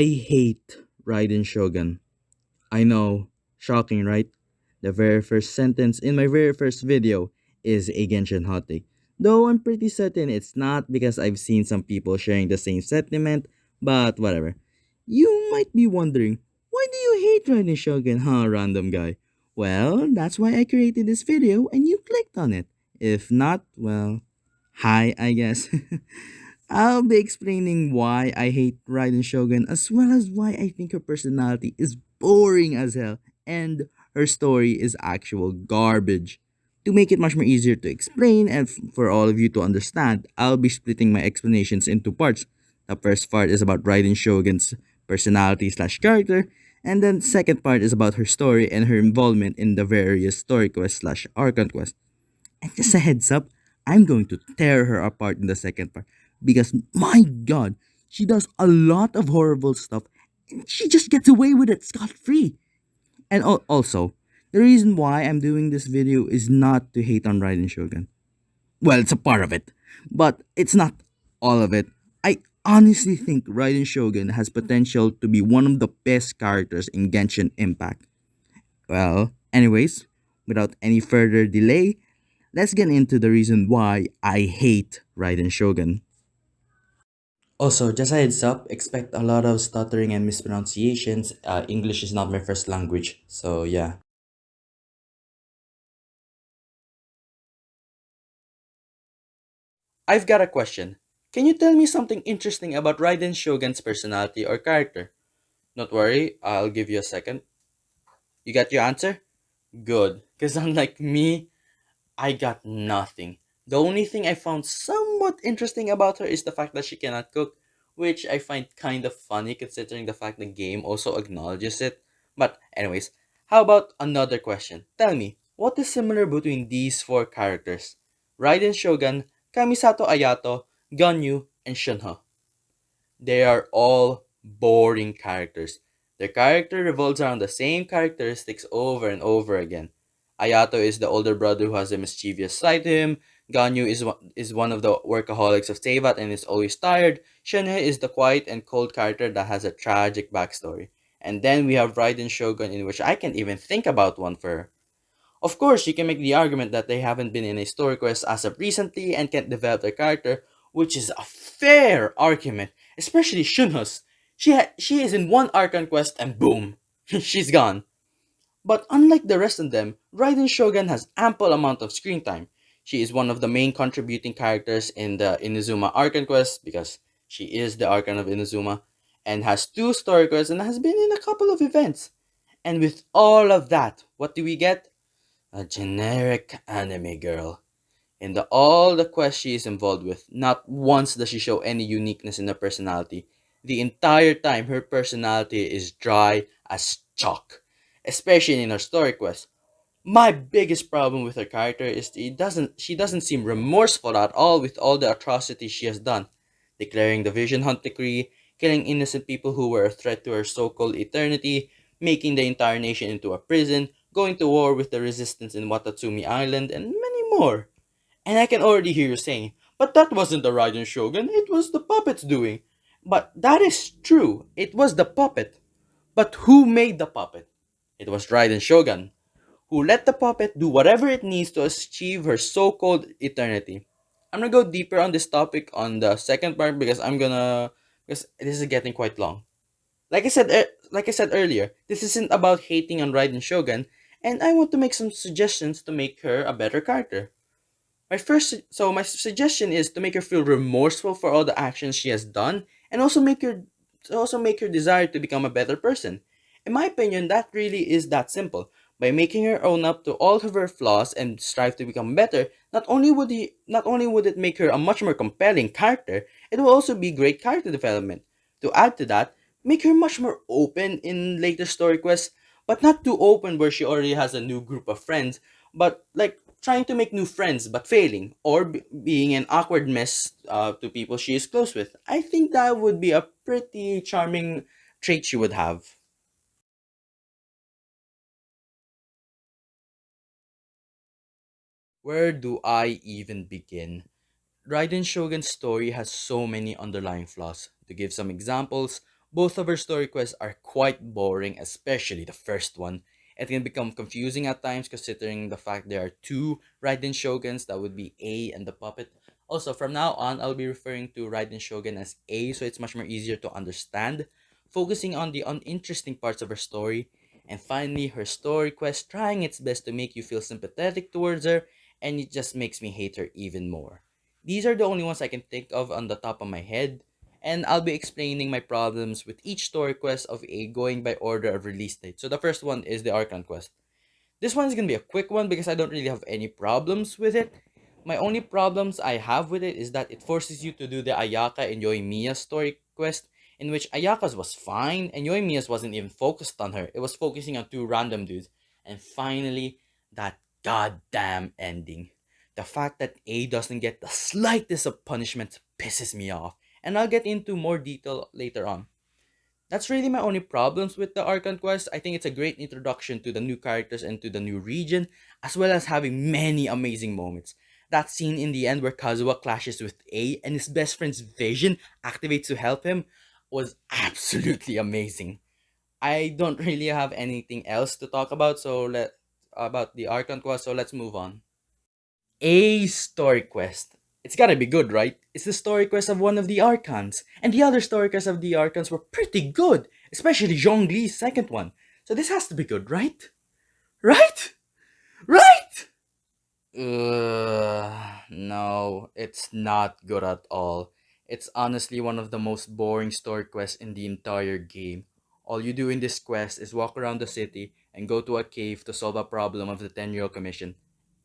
I hate Raiden Shogun. I know, shocking, right? The very first sentence in my very first video is a Genshin hot take. Though I'm pretty certain it's not because I've seen some people sharing the same sentiment, but whatever. You might be wondering, why do you hate Raiden Shogun, huh, random guy? Well, that's why I created this video and you clicked on it. If not, well, hi, I guess. I'll be explaining why I hate Raiden Shogun as well as why I think her personality is boring as hell and her story is actual garbage. To make it much more easier to explain and for all of you to understand, I'll be splitting my explanations into parts. The first part is about Raiden Shogun's personality slash character, and then second part is about her story and her involvement in the various story quests slash archon quests. And just a heads up, I'm going to tear her apart in the second part because my god, she does a lot of horrible stuff and she just gets away with it scot free. And also, the reason why I'm doing this video is not to hate on Raiden Shogun. Well, it's a part of it, but it's not all of it. I honestly think Raiden Shogun has potential to be one of the best characters in Genshin Impact. Well, anyways, without any further delay, let's get into the reason why I hate Raiden Shogun. Also, just a heads up, expect a lot of stuttering and mispronunciations. English is not my first language, so yeah. I've got a question. Can you tell me something interesting about Raiden Shogun's personality or character? Don't worry, I'll give you a second. You got your answer? Good, because unlike me, I got nothing. The only thing I found somewhat interesting about her is the fact that she cannot cook, which I find kind of funny considering the fact the game also acknowledges it. But, anyways, how about another question? Tell me, what is similar between these four characters? Raiden Shogun, Kamisato Ayato, Ganyu, and Shunha. They are all boring characters. Their character revolves around the same characteristics over and over again. Ayato is the older brother who has a mischievous side to him. Ganyu is one of the workaholics of Teyvat and is always tired. Shenhe is the quiet and cold character that has a tragic backstory. And then we have Raiden Shogun, in which I can't even think about one for her. Of course, you can make the argument that they haven't been in a story quest as of recently and can't develop their character, which is a fair argument, especially Shunhus. She is in one Archon quest and boom, she's gone. But unlike the rest of them, Raiden Shogun has ample amount of screen time. She is one of the main contributing characters in the Inazuma Archon quest because she is the Archon of Inazuma and has two story quests and has been in a couple of events. And with all of that, what do we get? A generic anime girl. In all the quests she is involved with, not once does she show any uniqueness in her personality. The entire time, her personality is dry as chalk, especially in her story quest. My biggest problem with her character is she doesn't seem remorseful at all with all the atrocities she has done, declaring the Vision Hunt decree, killing innocent people who were a threat to her so-called eternity, making the entire nation into a prison, going to war with the resistance in Watatsumi Island, and many more. And I can already hear you saying, but that wasn't the Raiden Shogun, it was the puppet's doing. But that is true, it was the puppet. But who made the puppet? It was Raiden Shogun, who let the puppet do whatever it needs to achieve her so-called eternity. I'm gonna go deeper on this topic on the second part because this is getting quite long. Like I said earlier, this isn't about hating on Raiden Shogun, and I want to make some suggestions to make her a better character. My suggestion is to make her feel remorseful for all the actions she has done, and also make her desire to become a better person. In my opinion, that really is that simple. By making her own up to all of her flaws and strive to become better, not only would it make her a much more compelling character, it will also be great character development. To add to that, make her much more open in later story quests, but not too open where she already has a new group of friends, but like trying to make new friends but failing, or being an awkward mess to people she is close with. I think that would be a pretty charming trait she would have. Where do I even begin? Raiden Shogun's story has so many underlying flaws. To give some examples, Both of her story quests are quite boring, especially the first one. It can become confusing at times considering the fact there are two Raiden Shoguns, that would be A and the puppet. Also, from now on, I'll be referring to Raiden Shogun as A so it's much more easier to understand, focusing on the uninteresting parts of her story. And finally, her story quest trying its best to make you feel sympathetic towards her, and it just makes me hate her even more. These are the only ones I can think of on the top of my head, and I'll be explaining my problems with each story quest of A going by order of release date. So the first one is the Archon quest. This one is gonna be a quick one because I don't really have any problems with it. My only problems I have with it is that it forces you to do the Ayaka and Yoimiya story quest, in which Ayaka's was fine and Yoimiya's wasn't even focused on her. It was focusing on two random dudes. And finally, that goddamn ending. The fact that A doesn't get the slightest of punishment pisses me off, and I'll get into more detail later on. That's really my only problems with the Archon quest. I think it's a great introduction to the new characters and to the new region, as well as having many amazing moments. That scene in the end where Kazuha clashes with A and his best friend's vision activates to help him was absolutely amazing. I don't really have anything else to talk about, so let about the Archon quest, so let's move on. A story quest. It's gotta be good, right? It's the story quest of one of the Archons. And the other story quests of the Archons were pretty good, especially Zhongli's second one. So this has to be good, right? Right? Right? No, it's not good at all. It's honestly one of the most boring story quests in the entire game. All you do in this quest is walk around the city and go to a cave to solve a problem of the Tenryo Commission.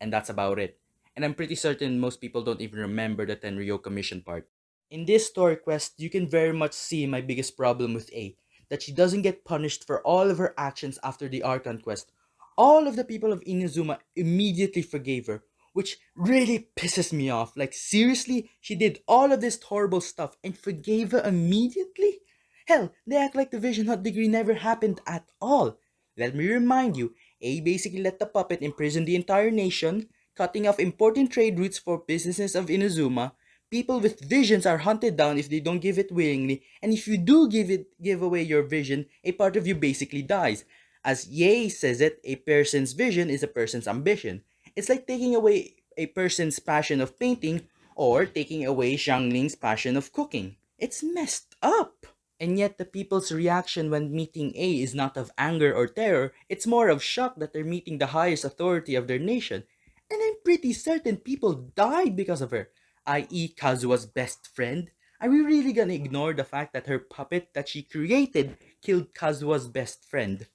And that's about it. And I'm pretty certain most people don't even remember the Tenryo Commission part. In this story quest, you can very much see my biggest problem with A, that she doesn't get punished for all of her actions after the Archon quest. All of the people of Inazuma immediately forgave her, which really pisses me off. Like, seriously? She did all of this horrible stuff and forgave her immediately? Hell, they act like the Vision Hut degree never happened at all. Let me remind you, A basically let the puppet imprison the entire nation, cutting off important trade routes for businesses of Inazuma. People with visions are hunted down if they don't give it willingly, and if you do give away your vision, a part of you basically dies. As Ye says it, a person's vision is a person's ambition. It's like taking away a person's passion of painting or taking away Xiangling's passion of cooking. It's messed up. And yet the people's reaction when meeting A is not of anger or terror, it's more of shock that they're meeting the highest authority of their nation. And I'm pretty certain people died because of her, i.e. Kazua's best friend. Are we really gonna ignore the fact that her puppet that she created killed Kazua's best friend?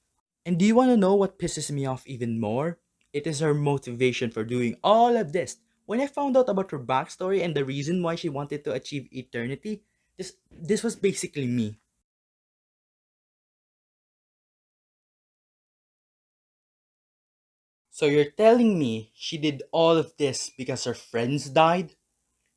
And do you want to know what pisses me off even more? It is her motivation for doing all of this. When I found out about her backstory and the reason why she wanted to achieve eternity, this was basically me. So you're telling me she did all of this because her friends died?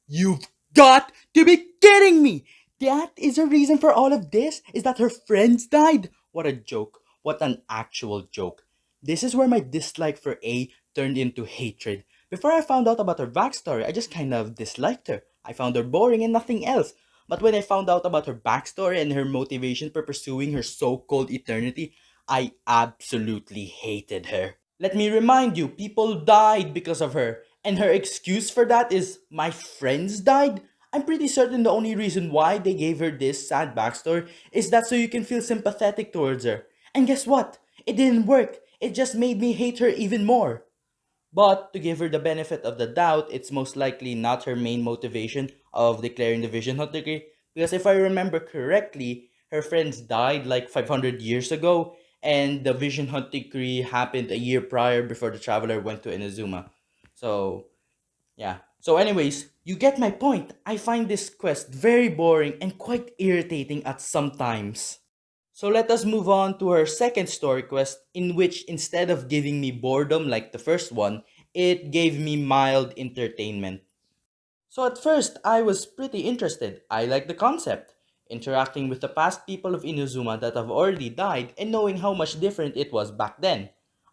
You've got to be kidding me! That is the reason for all of this? Is that her friends died? What a joke. What an actual joke. This is where my dislike for A turned into hatred. Before I found out about her backstory, I just kind of disliked her. I found her boring and nothing else. But when I found out about her backstory and her motivation for pursuing her so called eternity, I absolutely hated her. Let me remind you, people died because of her. And her excuse for that is, my friends died? I'm pretty certain the only reason why they gave her this sad backstory is that so you can feel sympathetic towards her. And guess what? It didn't work. It just made me hate her even more. But to give her the benefit of the doubt, it's most likely not her main motivation of declaring the Vision Hunt degree. Because if I remember correctly, her friends died like 500 years ago, and the Vision Hunt decree happened a year prior before the traveler went to Inazuma. So, yeah. So, anyways, you get my point. I find this quest very boring and quite irritating at some times. So let us move on to her second story quest, in which instead of giving me boredom like the first one, it gave me mild entertainment. So at first, I was pretty interested. I liked the concept. Interacting with the past people of Inazuma that have already died and knowing how much different it was back then.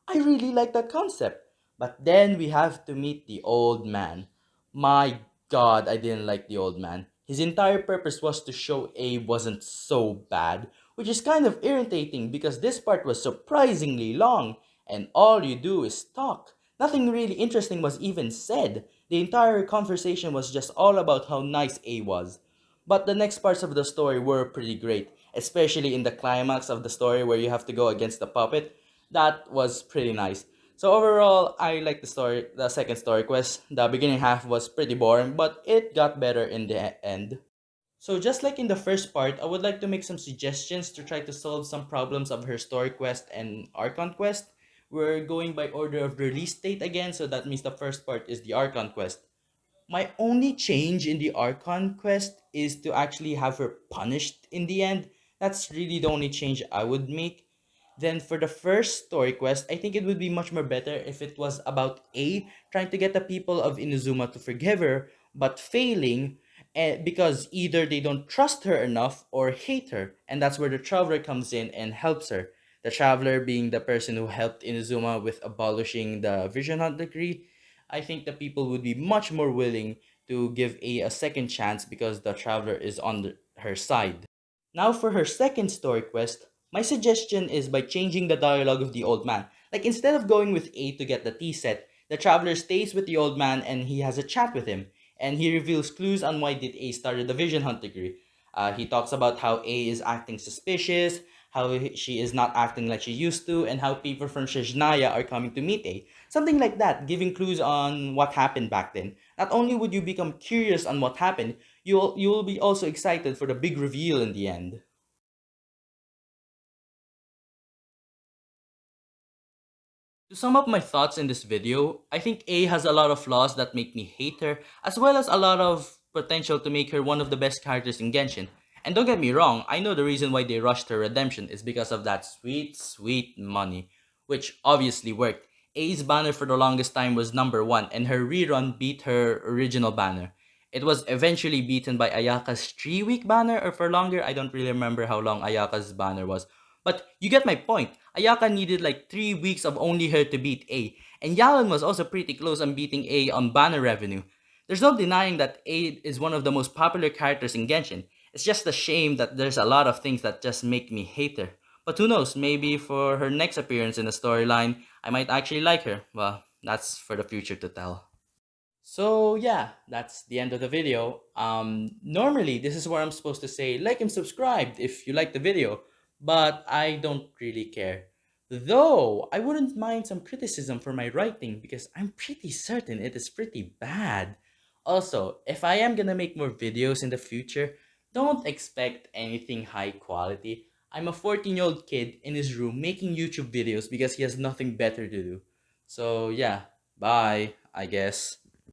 I really liked that concept. But then we have to meet the old man. My god, I didn't like the old man. His entire purpose was to show A wasn't so bad, which is kind of irritating because this part was surprisingly long, and all you do is talk. Nothing really interesting was even said. The entire conversation was just all about how nice A was. But the next parts of the story were pretty great, especially in the climax of the story where you have to go against the puppet. That was pretty nice. So overall, I like the second story quest. The beginning half was pretty boring, but it got better in the end. So just like in the first part, I would like to make some suggestions to try to solve some problems of her story quest and Archon quest. We're going by order of release date again, so that means the first part is the Archon quest. My only change in the Archon quest is to actually have her punished in the end. That's really the only change I would make. Then for the first story quest, I think it would be much more better if it was about A trying to get the people of Inazuma to forgive her, but failing because either they don't trust her enough or hate her, and that's where the Traveler comes in and helps her. The Traveler being the person who helped Inazuma with abolishing the Vision Hunt decree. I think the people would be much more willing to give a second chance because the Traveler is on her side. Now for her second story quest, my suggestion is by changing the dialogue of the old man. Like instead of going with A to get the tea set, the traveler stays with the old man and he has a chat with him. And he reveals clues on why did A started the vision hunt degree. He talks about how A is acting suspicious, how she is not acting like she used to, and how people from Shijnaya are coming to meet A. Something like that, giving clues on what happened back then. Not only would you become curious on what happened, you will be also excited for the big reveal in the end. To sum up my thoughts in this video, I think A has a lot of flaws that make me hate her, as well as a lot of potential to make her one of the best characters in Genshin. And don't get me wrong, I know the reason why they rushed her redemption is because of that sweet, sweet money, which obviously worked. A's banner for the longest time was number 1, and her rerun beat her original banner. It was eventually beaten by Ayaka's 3-week banner, or for longer, I don't really remember how long Ayaka's banner was. But you get my point. Ayaka needed like 3 weeks of only her to beat A, and Yalan was also pretty close on beating A on banner revenue. There's no denying that A is one of the most popular characters in Genshin. It's just a shame that there's a lot of things that just make me hate her. But who knows, maybe for her next appearance in the storyline, I might actually like her. Well, that's for the future to tell. So yeah, that's the end of the video. Normally this is where I'm supposed to say like and subscribe if you like the video, but I don't really care. Though I wouldn't mind some criticism for my writing because I'm pretty certain it is pretty bad. Also, if I am gonna make more videos in the future, don't expect anything high quality. I'm a 14-year-old kid in his room making YouTube videos because he has nothing better to do. So yeah, bye, I guess.